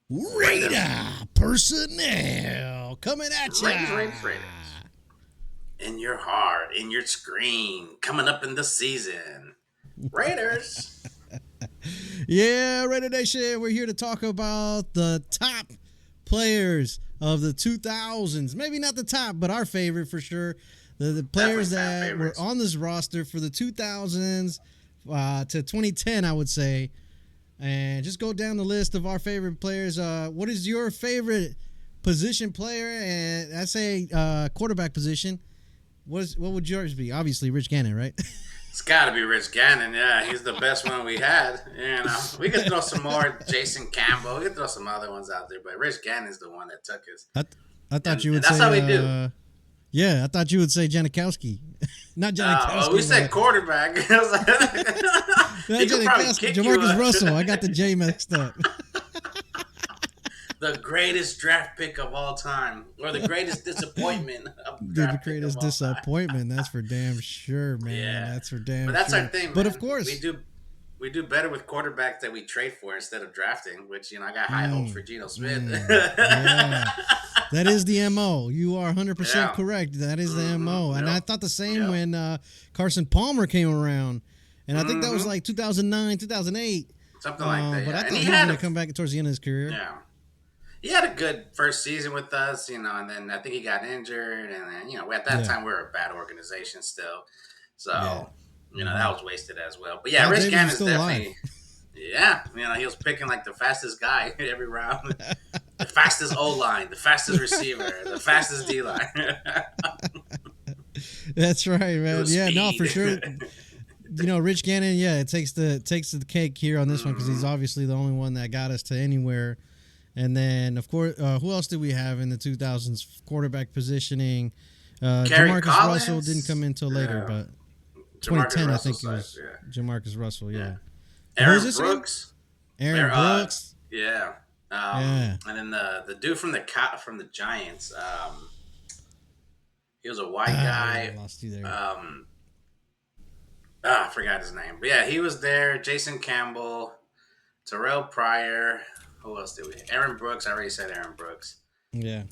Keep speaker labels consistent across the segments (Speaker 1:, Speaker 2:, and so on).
Speaker 1: Raider personnel coming at you.
Speaker 2: Raiders. In your heart, in your screen, coming up in the season. Raiders.
Speaker 1: Yeah, Raider Nation, we're here to talk about the top players of the 2000s. Maybe not the top, but our favorite for sure. The players that were on this roster for the 2000s to 2010, I would say. And just go down the list of our favorite players. What is your favorite position player? And I say quarterback position. What would yours be? Obviously, Rich Gannon, right?
Speaker 2: It's got to be Rich Gannon. Yeah, he's the best one we had. You know, we could throw some more Jason Campbell. We could throw some other ones out there, but Rich Gannon's the one that took us.
Speaker 1: I thought you would say.
Speaker 2: That's how we do.
Speaker 1: Yeah, I thought you would say Janikowski. Not Janikowski.
Speaker 2: We said quarterback.
Speaker 1: Janikowski. Jamarcus Russell. I got the J mixed up.
Speaker 2: The greatest draft pick of all time, or the greatest disappointment
Speaker 1: The greatest disappointment. That's for damn sure, man. Yeah. That's for damn sure.
Speaker 2: But that's our thing, man.
Speaker 1: But of course,
Speaker 2: we do better with quarterbacks that we trade for instead of drafting. Which I got high hopes for Geno Smith.
Speaker 1: Yeah. That is the MO. You are 100% correct. That is the MO. And I thought the same when Carson Palmer came around, and I think that was like 2009, 2008,
Speaker 2: something like that.
Speaker 1: But I thought he was going to come back towards the end of his career.
Speaker 2: Yeah. He had a good first season with us, and then I think he got injured, and then, at that time we were a bad organization still. So, that was wasted as well. But yeah, Rich Gannon's definitely, he was picking like the fastest guy every round. The fastest O-line, the fastest receiver, the fastest D-line.
Speaker 1: That's right, man. Yeah,
Speaker 2: speed.
Speaker 1: No, for sure. Rich Gannon, it takes the cake here on this one because he's obviously the only one that got us to anywhere. And then, of course, who else did we have in the 2000s quarterback positioning? Jamarcus Russell didn't come in until later, but 2010, I think it was Jamarcus Russell,
Speaker 2: Aaron Brooks.
Speaker 1: Aaron Brooks.
Speaker 2: Yeah. And then the dude from the Giants, he was a white guy.
Speaker 1: I lost you there.
Speaker 2: I forgot his name. But yeah, he was there. Jason Campbell, Terrell Pryor. Who else did we have? Aaron Brooks. I already said Aaron Brooks.
Speaker 1: Yeah.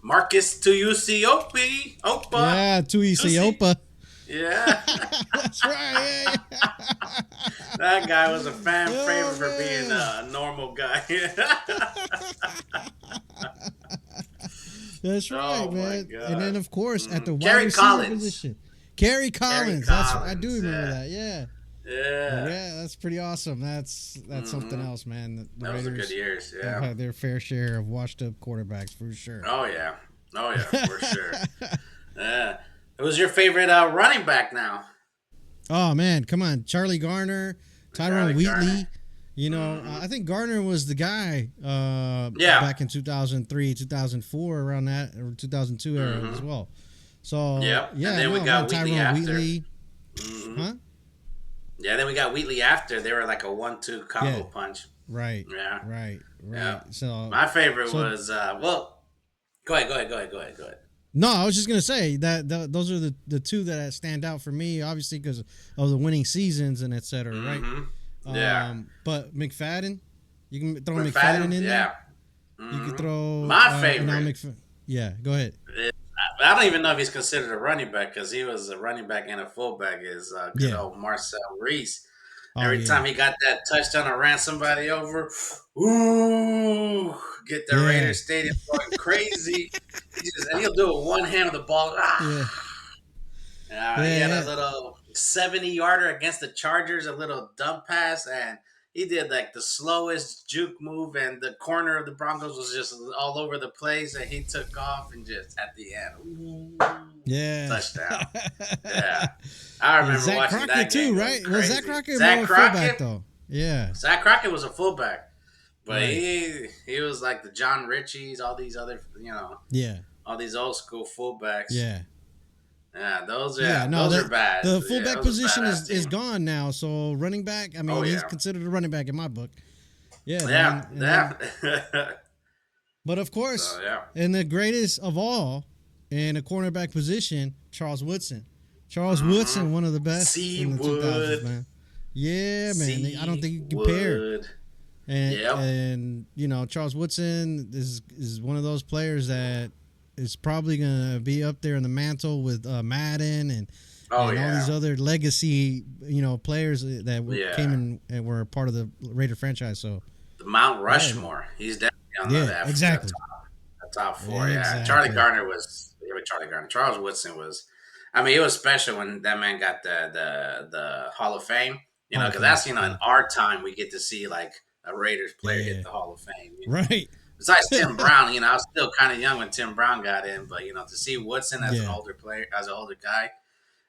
Speaker 2: Marcus Tuiusiopi. Opa.
Speaker 1: Yeah, Tuiusiopa.
Speaker 2: Yeah.
Speaker 1: That's right. Yeah.
Speaker 2: That guy was a fan favorite for being a normal guy.
Speaker 1: That's right, man. And then, of course, at the wide receiver position, Kerry Collins. I do remember that. Yeah. Yeah, that's pretty awesome. That's something else, man.
Speaker 2: That was a good years. Yeah,
Speaker 1: have had their fair share of washed-up quarterbacks for sure.
Speaker 2: Oh yeah, for sure. Yeah. Who's your favorite running back now?
Speaker 1: Oh man, come on, Charlie Garner, Tyrone Wheatley. I think Garner was the guy. Back in 2003, 2004, around that, or 2002 era as well. So
Speaker 2: and then we got Wheatley after.
Speaker 1: Wheatley. Huh?
Speaker 2: Yeah, then we got Wheatley after. They were like a 1-2 combo punch.
Speaker 1: Right.
Speaker 2: Yeah.
Speaker 1: Right.
Speaker 2: Yeah.
Speaker 1: So
Speaker 2: my favorite was go ahead.
Speaker 1: No, I was just gonna say that those are the two that stand out for me, obviously because of the winning seasons and et cetera, right?
Speaker 2: Yeah.
Speaker 1: But McFadden, you can throw McFadden in there. You can throw
Speaker 2: my favorite.
Speaker 1: Go ahead.
Speaker 2: I don't even know if he's considered a running back because he was a running back and a fullback. Is good old Marcel Reece. Every time he got that touchdown or ran somebody over, get the Raiders Stadium going crazy. He'll do it one hand of the ball. He had a little 70-yarder against the Chargers, a little dump pass, and he did like the slowest juke move, and the corner of the Broncos was just all over the place, and he took off and just at the end, touchdown. Yeah, I remember
Speaker 1: Zach
Speaker 2: watching
Speaker 1: Crockett
Speaker 2: that game.
Speaker 1: Too, right? Was Zach Crockett
Speaker 2: Zach
Speaker 1: more
Speaker 2: Crockett,
Speaker 1: fullback though? Yeah,
Speaker 2: Zach Crockett was a fullback, but he was like the John Ritchies, all these other, all these old school fullbacks. Yeah, those are bad.
Speaker 1: The fullback position is gone now. So running back, I mean, he's considered a running back in my book. Yeah. But of course, and the greatest of all in a cornerback position, Charles Woodson. Woodson, one of the best in the 2000s, man. Yeah, man. I don't think you compare.
Speaker 2: Yep.
Speaker 1: And Charles Woodson is one of those players that is probably gonna be up there in the mantle with Madden and all these other legacy players that came in and were a part of the Raider franchise. So
Speaker 2: the Mount Rushmore, he's definitely on that
Speaker 1: exactly.
Speaker 2: the top four.
Speaker 1: Exactly.
Speaker 2: Charlie Garner was Charlie Garner. Charles Woodson was. I mean, it was special when that man got the Hall of Fame. Because that's in our time we get to see like a Raiders player hit the Hall of Fame.
Speaker 1: Right.
Speaker 2: Besides Tim Brown, I was still kind of young when Tim Brown got in, but to see Woodson as an older player, as an older guy,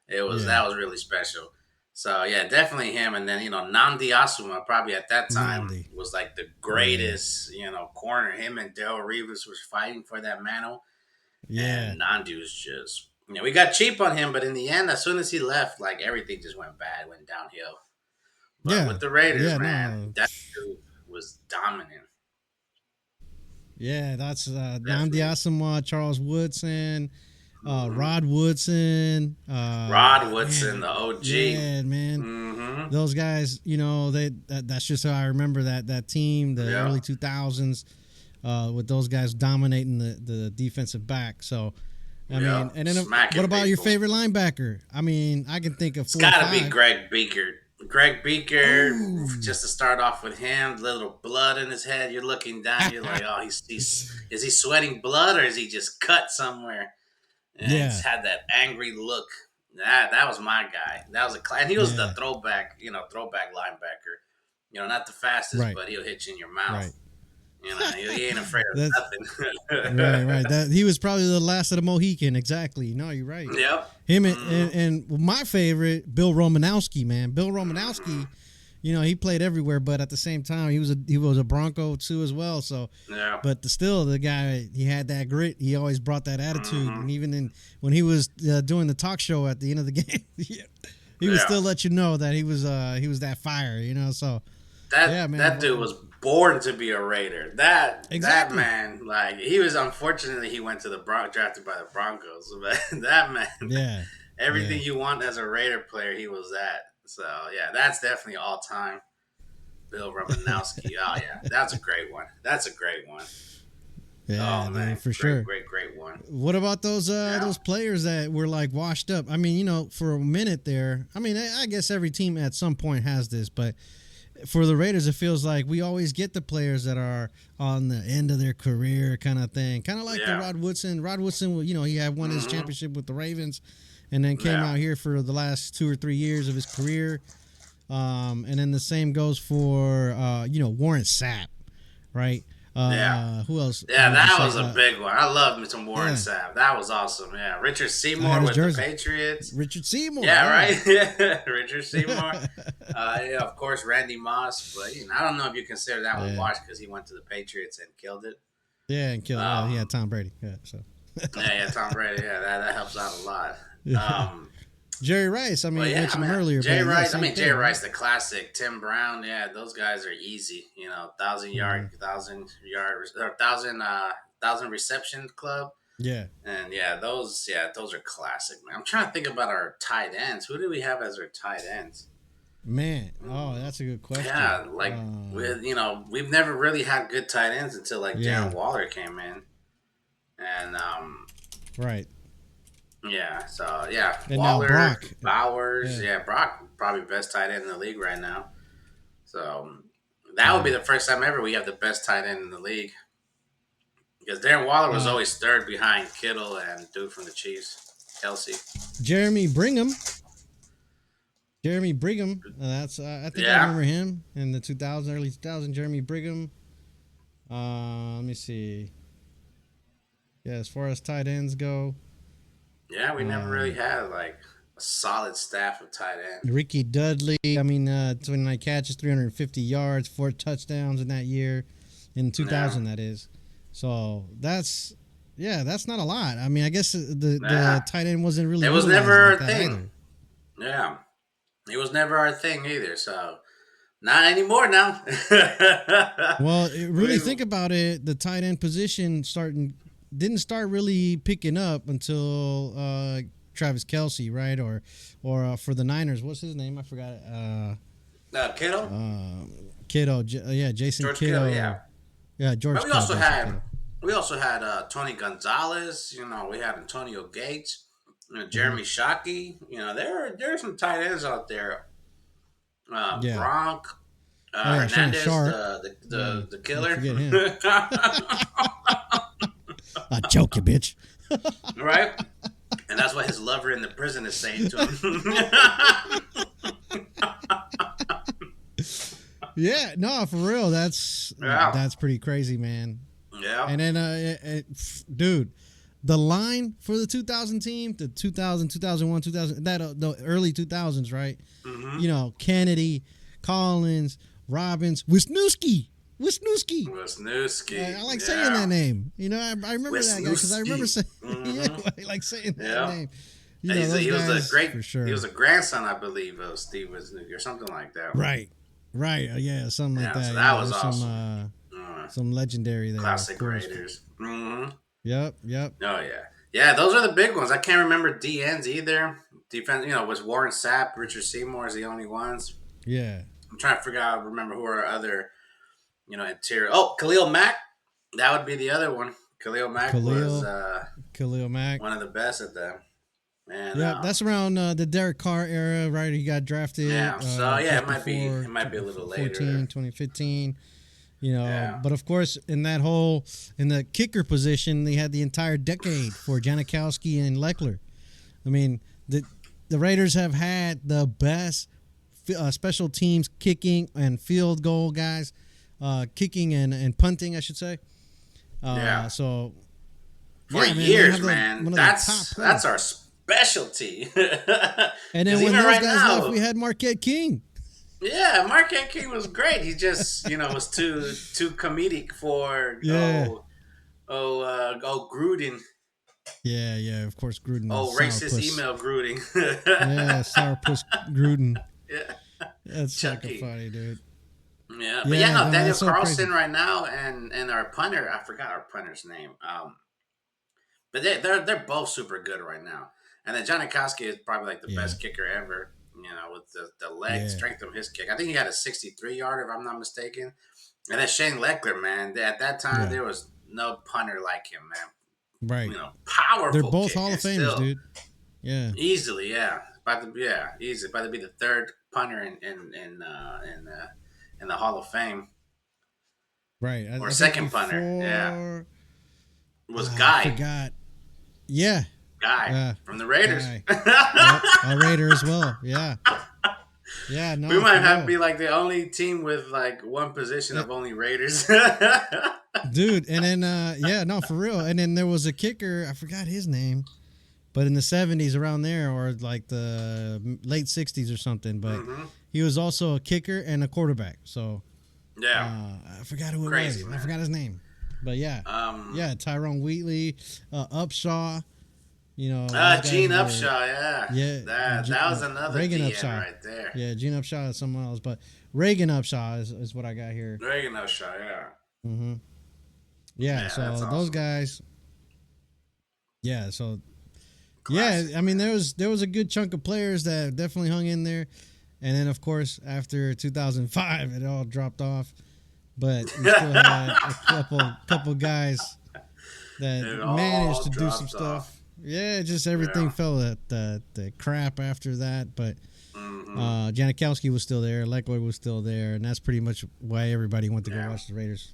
Speaker 2: that was really special. So yeah, definitely him. And then Nnamdi Asomugha probably at that time was like the greatest corner. Him and Darrell Reeves was fighting for that mantle. Yeah, and Nnamdi was just we got cheap on him, but in the end, as soon as he left, like everything just went downhill. But with the Raiders, man, that dude was dominant.
Speaker 1: Yeah, that's Nnamdi Asomugha, Charles Woodson, Rod Woodson.
Speaker 2: Rod Woodson, the OG.
Speaker 1: Yeah, man.
Speaker 2: Mm-hmm.
Speaker 1: Those guys, that's just how I remember that team, the early 2000s, with those guys dominating the defensive back. So, I mean, and then what about your favorite linebacker? I mean, I can think of
Speaker 2: it's got to be Greg Beaker. Greg Beaker, just to start off with him, little blood in his head. You're looking down, you're like, oh, is he sweating blood or is he just cut somewhere? And he's had that angry look. That was my guy. That was and he was the throwback linebacker. Not the fastest, but he'll hit you in your mouth. Right. He ain't afraid of nothing.
Speaker 1: Right. He was probably the last of the Mohican. Exactly. No, you're right.
Speaker 2: Yep.
Speaker 1: Him and my favorite, Bill Romanowski, man. Bill Romanowski, he played everywhere, but at the same time, he was a Bronco too as well. So, but still, the guy, he had that grit. He always brought that attitude, and even when he was doing the talk show at the end of the game, he would still let you know that he was that fire. So
Speaker 2: that dude was born to be a Raider. That man, like he was. Unfortunately, he went to the drafted by the Broncos. But that man, everything you want as a Raider player, he was that. So yeah, that's definitely all time. Bill Romanowski. Oh yeah, that's a great one.
Speaker 1: Yeah, man, for sure.
Speaker 2: Great one.
Speaker 1: What about those players that were like washed up? I mean, for a minute there. I mean, I guess every team at some point has this, but for the Raiders, it feels like we always get the players that are on the end of their career kind of thing. Kind of like the Rod Woodson. Rod Woodson, he had won his championship with the Ravens and then came out here for the last 2 or 3 years of his career. And then the same goes for, Warren Sapp, right? Who else?
Speaker 2: Yeah, that was a big one. I love me some Warren Sapp. That was awesome. Yeah, Richard Seymour with the Patriots.
Speaker 1: Richard Seymour.
Speaker 2: Yeah, right. Yeah, Richard Seymour. Of course, Randy Moss. But I don't know if you consider that one washed because he went to the Patriots and killed it.
Speaker 1: Yeah, and killed it. He had Tom Brady. Yeah, so.
Speaker 2: Tom Brady. Yeah, that helps out a lot.
Speaker 1: Jerry Rice, I mentioned him earlier.
Speaker 2: Jerry Rice, Jerry Rice, the classic. Tim Brown, those guys are easy. 1,000 reception club.
Speaker 1: Yeah.
Speaker 2: And those are classic, man. I'm trying to think about our tight ends. Who do we have as our tight ends?
Speaker 1: Man, that's a good question.
Speaker 2: Yeah, like we've never really had good tight ends until Darren Waller came in. And
Speaker 1: right.
Speaker 2: Yeah, so
Speaker 1: and
Speaker 2: Waller,
Speaker 1: Brock.
Speaker 2: Bowers, Brock probably best tight end in the league right now. So that would be the first time ever we have the best tight end in the league. Because Darren Waller was always third behind Kittle and dude from the Chiefs, Kelsey.
Speaker 1: Jeremy Brigham. That's I think I remember him in the early 2000s. Jeremy Brigham. Let me see. Yeah, as far as tight ends go.
Speaker 2: Yeah, we never really had a solid staff of tight ends.
Speaker 1: Ricky Dudley, 29 catches, 350 yards, 4 touchdowns in that year, in 2000 that is. So that's not a lot. I mean, I guess the tight end wasn't really.
Speaker 2: It was never a thing. Yeah, it was never our thing either. So not anymore now.
Speaker 1: Well, really think about it. The tight end position didn't start really picking up until Travis Kelce, right? Or for the Niners, what's his name? I forgot.
Speaker 2: Kittle.
Speaker 1: Kittle. Jason
Speaker 2: George
Speaker 1: Kittle.
Speaker 2: Kittle,
Speaker 1: Yeah, George
Speaker 2: But
Speaker 1: Kittle.
Speaker 2: we also had Tony Gonzalez. We had Antonio Gates. Jeremy Shockey. There are some tight ends out there.
Speaker 1: Yeah.
Speaker 2: Gronk.
Speaker 1: Shane
Speaker 2: Hernandez,
Speaker 1: Sharp.
Speaker 2: the
Speaker 1: Don't
Speaker 2: killer.
Speaker 1: forget him. I choke you, bitch.
Speaker 2: Right? And that's what his lover in the prison is saying to him.
Speaker 1: Yeah, no, for real. That's pretty crazy, man.
Speaker 2: Yeah.
Speaker 1: And then, dude, the line for the 2000 team, the 2000, 2001, 2000, the early 2000s, right?
Speaker 2: Mm-hmm.
Speaker 1: Kennedy, Collins, Robbins, Wisniewski.
Speaker 2: Wisniewski.
Speaker 1: I like saying that name. I remember that guy because I remember saying, I like saying that name.
Speaker 2: He was a great,
Speaker 1: for sure.
Speaker 2: He was a grandson, I believe, of Steve Wisniewski or something like that.
Speaker 1: Right. Something like that.
Speaker 2: So that was awesome.
Speaker 1: Some legendary there.
Speaker 2: Classic Raiders. Mm-hmm.
Speaker 1: Yep.
Speaker 2: Oh, yeah. Those are the big ones. I can't remember DNs either. Defense, was Warren Sapp, Richard Seymour is the only ones.
Speaker 1: Yeah.
Speaker 2: I'm trying to remember who are other, interior. Oh, Khalil Mack. That would be the other one. Khalil Mack was one of the best at that. And,
Speaker 1: that's around the Derek Carr era, right? He got drafted.
Speaker 2: Yeah, so it might be a little later.
Speaker 1: 2015. But of course, in the kicker position, they had the entire decade for Janikowski and Lechler. I mean, the Raiders have had the best special teams kicking and field goal guys, kicking and punting, I should say. So
Speaker 2: for years, man, that's our specialty.
Speaker 1: And then when those guys left, we had Marquette King.
Speaker 2: Yeah, Marquette King was great. He just, was too comedic for Gruden.
Speaker 1: Yeah, of course Gruden.
Speaker 2: Racist email Gruden.
Speaker 1: Yeah, sourpuss Gruden.
Speaker 2: Yeah,
Speaker 1: that's fucking funny, dude.
Speaker 2: Yeah, but Daniel Carlson right now and our punter, I forgot our punter's name. But they're both super good right now. And then Janikowski is probably like the best kicker ever. With the leg strength of his kick. I think he had a 63-yarder, if I'm not mistaken. And then Shane Lechler, man. At that time, there was no punter like him, man.
Speaker 1: Right.
Speaker 2: Powerful.
Speaker 1: They're both Hall of Famers, dude. Yeah.
Speaker 2: Easily, yeah. Easily. About to be the third punter in the Hall of Fame.
Speaker 1: Right.
Speaker 2: Or second punter. Yeah. Was Guy.
Speaker 1: I forgot. Yeah.
Speaker 2: Guy from the Raiders.
Speaker 1: A Raider as well. Yeah. Yeah, no.
Speaker 2: We might have to be like the only team with like one position of only Raiders.
Speaker 1: Dude, and then for real. And then there was a kicker, I forgot his name, but in the 70s around there, or like the late 60s or something, but he was also a kicker and a quarterback. So I forgot who it was. Man. I forgot his name. But Tyrone Wheatley, Upshaw. Gene
Speaker 2: Upshaw, that was another
Speaker 1: Reagan
Speaker 2: DN
Speaker 1: Upshaw
Speaker 2: right there.
Speaker 1: Yeah, Gene Upshaw is someone else, but Reagan Upshaw is what I got here.
Speaker 2: Reagan Upshaw,
Speaker 1: yeah. Yeah, so those awesome guys. Yeah, so classic. I mean there was a good chunk of players that definitely hung in there, and then of course after 2005 it all dropped off, but we still had a couple guys that managed to do some stuff. Yeah, just everything fell at the crap after that. But Janikowski was still there. Lechler was still there. And that's pretty much why everybody went to go watch the Raiders.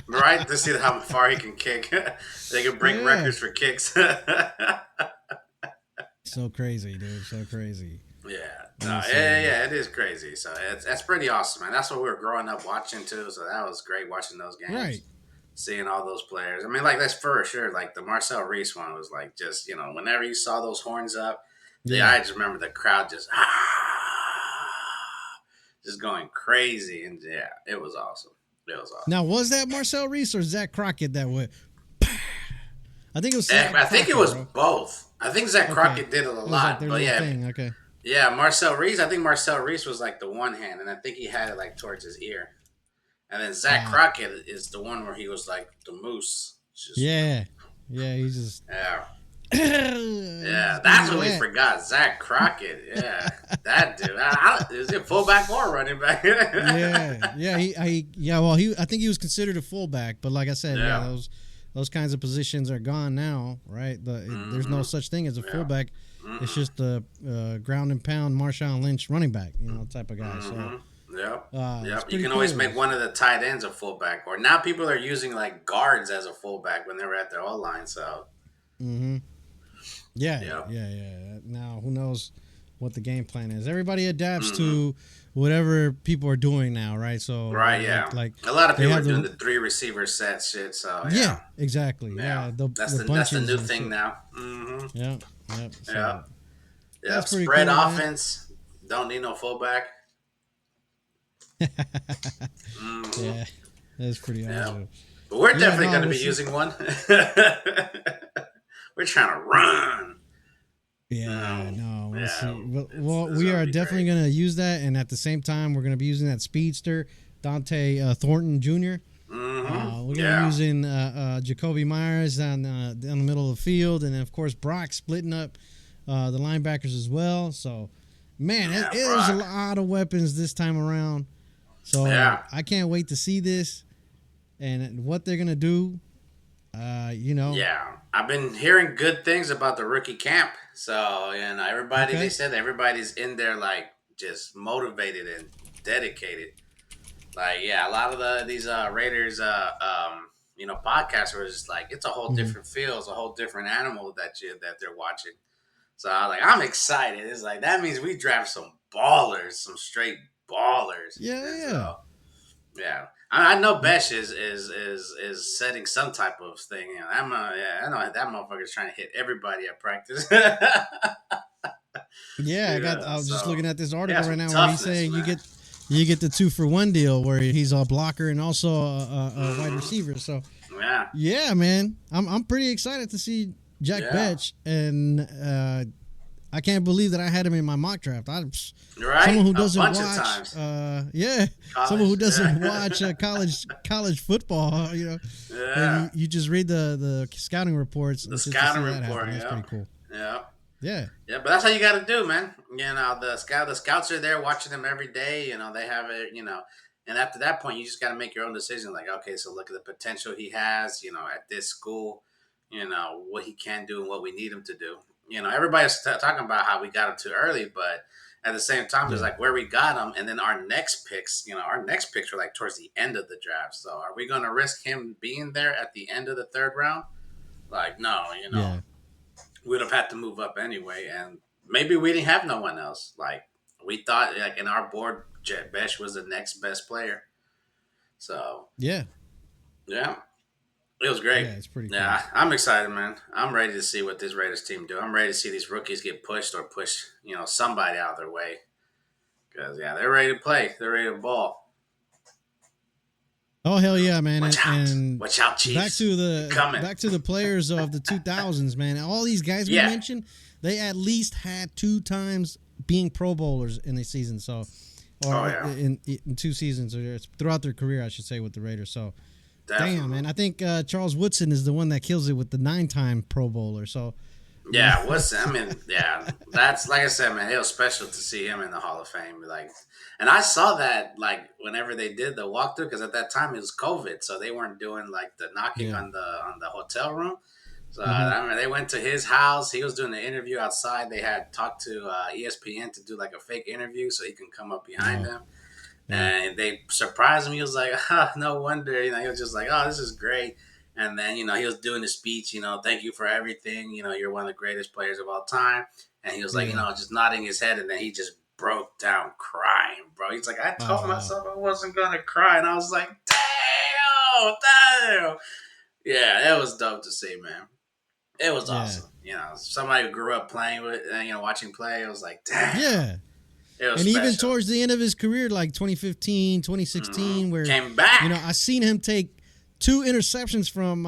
Speaker 2: Right? To see how far he can kick. They can break records for kicks.
Speaker 1: So crazy, dude. So crazy.
Speaker 2: Yeah. It is crazy. So that's pretty awesome, man. That's what we were growing up watching, too. So that was great watching those games.
Speaker 1: Right.
Speaker 2: Seeing all those players. I mean, like, that's for sure. Like, the Marcel Reece one was like just, whenever you saw those horns up, I just remember the crowd just going crazy. And, it was awesome.
Speaker 1: Now, was that Marcel Reece or Zach Crockett that went? I think it was
Speaker 2: I think it was both. I think Zach Crockett did it a lot. But
Speaker 1: thing. Okay.
Speaker 2: Yeah, Marcel Reece. I think Marcel Reece was like the one hand, and I think he had it like towards his ear. And then Zach Crockett is the one where he was like the moose.
Speaker 1: He's just.
Speaker 2: Yeah. Yeah, that's what we forgot. Zach Crockett. Yeah, that dude. Is it fullback or running back?
Speaker 1: I think he was considered a fullback, but like I said, those kinds of positions are gone now, right? There's no such thing as a fullback. It's just the ground and pound Marshawn Lynch running back, type of guy. So.
Speaker 2: You can always make one of the tight ends a fullback, or now people are using like guards as a fullback when they were at their O line. So,
Speaker 1: yeah. Now who knows what the game plan is? Everybody adapts to whatever people are doing now, right? So, like
Speaker 2: a lot of people are doing the 3 receiver set shit. So,
Speaker 1: exactly.
Speaker 2: That's the new thing now.
Speaker 1: So,
Speaker 2: that's pretty spread cool, offense. Man. Don't need no fullback.
Speaker 1: Yeah, that's pretty awesome.
Speaker 2: But we're definitely going to be using one. We're trying to run.
Speaker 1: We'll see. Well, we are definitely going to use that, and at the same time, we're going to be using that speedster, Dante Thornton Jr. We're going to be using Jacoby Myers down the middle of the field, and then, of course, Brock splitting up the linebackers as well. So, man, there's a lot of weapons this time around. So I can't wait to see this and what they're gonna do.
Speaker 2: Yeah, I've been hearing good things about the rookie camp. So everybody they said everybody's in there like just motivated and dedicated. Like a lot of these Raiders podcasts were just like it's a whole different feel, it's a whole different animal that they're watching. So I was like, I'm excited. It's like that means we draft some ballers, some straight ballers. So, I know Besh is setting some type of thing. I know that motherfucker's trying to hit everybody at practice.
Speaker 1: I was just looking at this article right now where he's saying you get the 2-for-1 deal where he's a blocker and also a wide receiver. So man, I'm pretty excited to see Jack Betch, and I can't believe that I had him in my mock draft. Someone who doesn't watch, someone who doesn't watch college football, and you just read the scouting reports.
Speaker 2: The scouting report,
Speaker 1: that's pretty cool.
Speaker 2: Yeah, but that's how you got to do, man. The scouts are there watching them every day. They have it, and after that point, you just got to make your own decision. Like, okay, so look at the potential he has, at this school, what he can do and what we need him to do. Everybody's talking about how we got him too early, but at the same time, there's like where we got him, and then our next picks were like towards the end of the draft. So are we going to risk him being there at the end of the 3rd round? Like, no, we'd have had to move up anyway, and maybe we didn't have no one else. Like we thought, like in our board, Jet Besh was the next best player. So it was great.
Speaker 1: Yeah, it's pretty cool.
Speaker 2: Yeah, I'm excited, man. I'm ready to see what this Raiders team do. I'm ready to see these rookies get pushed or push, somebody out of their way. Because, they're ready to play. They're ready to ball.
Speaker 1: Oh, hell yeah, man.
Speaker 2: Watch out, Chiefs.
Speaker 1: Back to the players of the 2000s, man. All these guys we mentioned, they at least had 2 times being Pro Bowlers in a season. So, in 2 seasons, or throughout their career, I should say, with the Raiders. So, definitely. Damn, man. I think Charles Woodson is the one that kills it with the 9-time Pro Bowler. So,
Speaker 2: Woodson. I mean, that's like I said, man. It was special to see him in the Hall of Fame. Like, and I saw that like whenever they did the walkthrough, because at that time it was COVID, so they weren't doing like the knocking on the hotel room. So I mean, they went to his house. He was doing the interview outside. They had talked to ESPN to do like a fake interview so he can come up behind them. And they surprised him. He was like, no wonder. He was just like, oh, this is great. And then, he was doing the speech, thank you for everything. You're one of the greatest players of all time. And he was like, just nodding his head. And then he just broke down crying, bro. He's like, I told myself I wasn't going to cry. And I was like, damn. Yeah, it was dope to see, man. It was awesome. Somebody who grew up playing with, watching play. It was like, damn.
Speaker 1: Yeah. And
Speaker 2: special.
Speaker 1: Even towards the end of his career, like 2015, 2016, where
Speaker 2: came back.
Speaker 1: I seen him take 2 interceptions from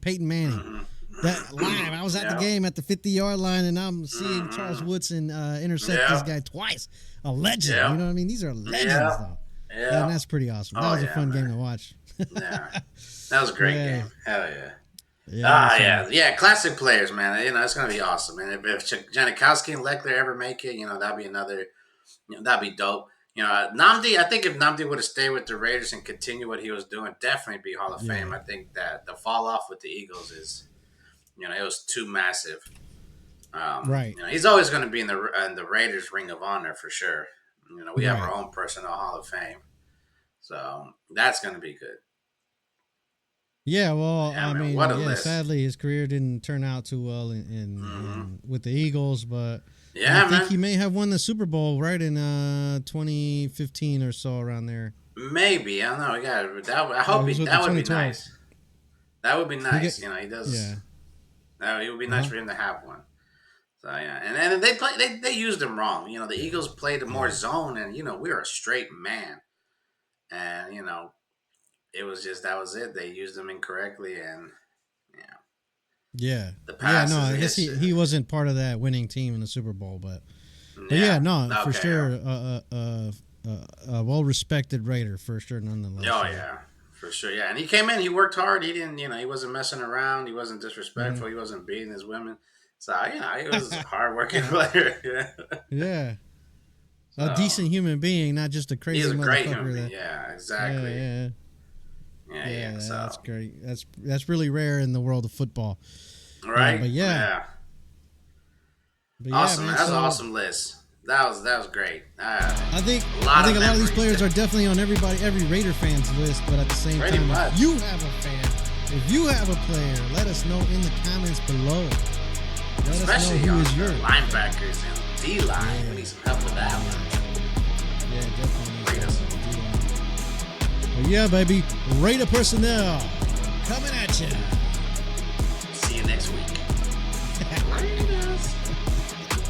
Speaker 1: Peyton Manning. That live, I was at the game at the 50-yard line, and I'm seeing Charles Woodson intercept this guy twice. A legend, you know what I mean? These are legends, though. Yeah, and that's pretty awesome. That was a fun game to watch.
Speaker 2: That was a great game. Hell yeah. Yeah, classic players, man. It's gonna be awesome. And if Janikowski and Lechler ever make it, that'd be another. That'd be dope. Nnamdi. I think if Nnamdi would have stayed with the Raiders and continued what he was doing, definitely be Hall of Fame. I think that the fall off with the Eagles is, it was too massive.
Speaker 1: Right.
Speaker 2: He's always going to be in the Raiders Ring of Honor for sure. We have our own personal Hall of Fame, so that's going to be good.
Speaker 1: Yeah, well,
Speaker 2: I mean, what a list.
Speaker 1: Sadly, his career didn't turn out too well in with the Eagles, but
Speaker 2: I
Speaker 1: think he may have won the Super Bowl right in 2015 or so, around there.
Speaker 2: Maybe, I don't know. I hope that would be nice. That would be nice. He does. Yeah, it would be nice for him to have one. So yeah, and they used him wrong. The Eagles played more zone, and we were a straight man, and it was just that was it. They used him incorrectly, and
Speaker 1: yeah. I guess he wasn't part of that winning team in the Super Bowl, but for sure, a well-respected Raider for sure, nonetheless.
Speaker 2: Oh yeah, for sure, yeah. And he came in, he worked hard. He didn't, he wasn't messing around. He wasn't disrespectful. He wasn't beating his women. So he was a hard-working player.
Speaker 1: Yeah. A decent human being, not just a crazy motherfucker. He's a great human being.
Speaker 2: Yeah, exactly.
Speaker 1: Yeah. So that's great. That's really rare in the world of football.
Speaker 2: Right.
Speaker 1: But
Speaker 2: awesome. That's an awesome list. That was great.
Speaker 1: I think a lot of these players are definitely on every Raider fan's list, but at the same time, if you have a fan, if you have a player, let us know in the comments below.
Speaker 2: Especially us know who is your linebackers and D-line. We need some help with that one.
Speaker 1: Yeah, definitely. Well, yeah, baby. Raider personnel coming at you.